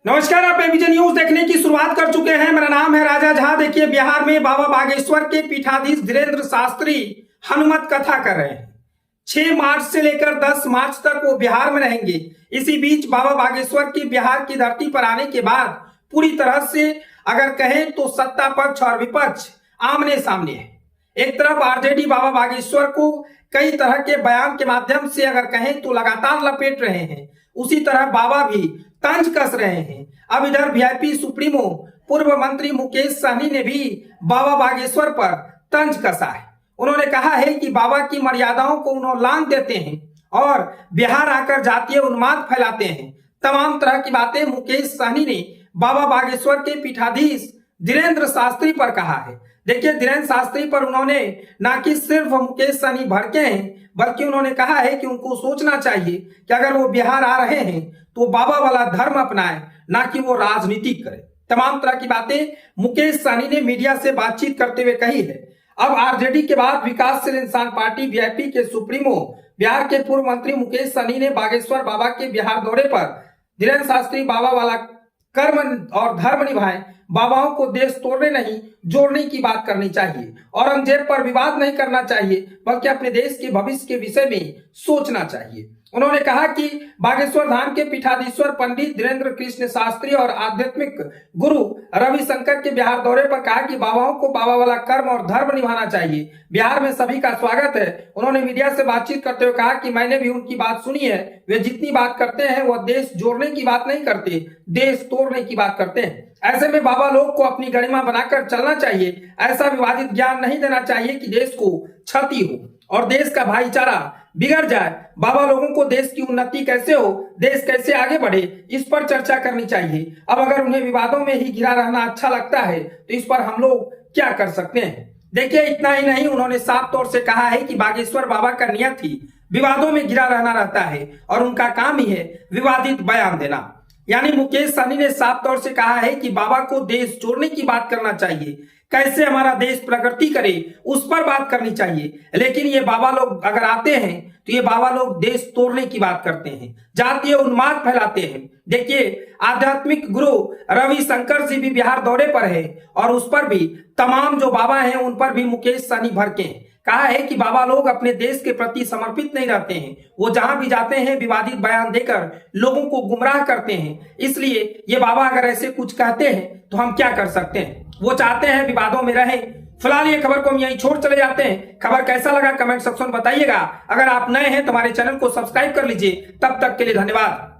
नमस्कार, आप ABJ news देखने की शुरुआत कर चुके हैं। मेरा नाम है राजा झा। देखिए, बिहार में बाबा बागेश्वर के पीठाधीश धीरेन्द्र शास्त्री हनुमत कथा कर रहे हैं। 6 मार्च से लेकर 10 मार्च तक वो बिहार में रहेंगे। इसी बीच बाबा बागेश्वर की बिहार की धरती पर आने के बाद पूरी तरह से अगर कहें तो सत्ता पक्ष और विपक्ष आमने सामने है। एक तरफ आरजेडी बाबा बागेश्वर को कई तरह के बयान के माध्यम से अगर कहें तो लगातार लपेट रहे हैं, उसी तरह बाबा भी तंज कस रहे हैं। अब इधर वीआईपी सुप्रीमो पूर्व मंत्री मुकेश सहनी ने भी बाबा बागेश्वर पर तंज कसा है। उन्होंने कहा है कि बाबा की मर्यादाओं को उल्लंघन देते हैं और बिहार आकर जातीय उन्माद फैलाते हैं। तमाम तरह की बातें मुकेश सहनी ने बाबा बागेश्वर के पीठाधीश धीरेन्द्र शास्त्री पर कहा है। देखिए, धीरेन्द्र शास्त्री पर उन्होंने ना कि सिर्फ मुकेश सहनी भड़के हैं, बल्कि उन्होंने कहा है कि उनको सोचना चाहिए कि अगर वो बिहार आ रहे हैं तो बाबा वाला धर्म अपनाए, ना कि वो राजनीति करे। तमाम तरह की बातें मुकेश सहनी ने मीडिया से बातचीत करते हुए कही है। अब आरजेडी के बाद विकासशील इंसान पार्टी वीआईपी के सुप्रीमो बिहार के पूर्व मंत्री मुकेश सहनी ने बागेश्वर बाबा के बिहार दौरे पर धीरेन्द्र शास्त्री बाबा वाला कर्म और धर्म निभाएं, बाबाओं को देश तोड़ने नहीं जोड़ने की बात करनी चाहिए, औरंगजेब पर विवाद नहीं करना चाहिए, बल्कि अपने देश के भविष्य के विषय में सोचना चाहिए। उन्होंने कहा कि बागेश्वर धाम के पीठाधीश्वर पंडित धीरेन्द्र कृष्ण शास्त्री और आध्यात्मिक गुरु रविशंकर के बिहार दौरे पर कहा कि बाबाओं को बाबा वाला कर्म और धर्म निभाना चाहिए। बिहार में सभी का स्वागत है। उन्होंने मीडिया से बातचीत करते हुए कहा कि मैंने भी उनकी बात सुनी है। वे जितनी बात करते हैं वह देश जोड़ने की बात नहीं करते, देश तोड़ने की बात करते हैं। ऐसे में बाबा लोग को अपनी गरिमा बनाकर चलना चाहिए। ऐसा विवादित ज्ञान नहीं देना चाहिए कि देश को क्षति हो और देश का भाईचारा बिगड़ जाए। बाबा लोगों को देश की उन्नति कैसे हो, देश कैसे आगे बढ़े, इस पर चर्चा करनी चाहिए। अब अगर उन्हें विवादों में ही घिरा रहना अच्छा लगता है तो इस पर हम लोग क्या कर सकते हैं। देखिए, इतना ही नहीं, उन्होंने साफ तौर से कहा है कि बागेश्वर बाबा का नियत ही विवादों में घिरा रहना रहता है और उनका काम ही है विवादित बयान देना। यानी मुकेश सहनी ने साफ तौर से कहा है कि बाबा को देश जोड़ने की बात करना चाहिए, कैसे हमारा देश प्रगति करे उस पर बात करनी चाहिए। लेकिन ये बाबा लोग अगर आते हैं तो ये बाबा लोग देश तोड़ने की बात करते हैं, जातीय उन्माद फैलाते हैं। देखिए, आध्यात्मिक गुरु रविशंकर जी भी बिहार दौरे पर है और उस पर भी तमाम जो बाबा हैं उन पर भी मुकेश सहनी भड़के हैं। कहा है कि बाबा लोग अपने देश के प्रति समर्पित नहीं रहते हैं, वो जहां भी जाते हैं विवादित बयान देकर लोगों को गुमराह करते हैं। इसलिए ये बाबा अगर ऐसे कुछ कहते हैं तो हम क्या कर सकते हैं। वो चाहते हैं विवादों में रहें। फिलहाल ये खबर को हम यहीं छोड़ चले जाते हैं। खबर कैसा लगा कमेंट सेक्शन में बताइएगा। अगर आप नए हैं तो हमारे चैनल को सब्सक्राइब कर लीजिए। तब तक के लिए धन्यवाद।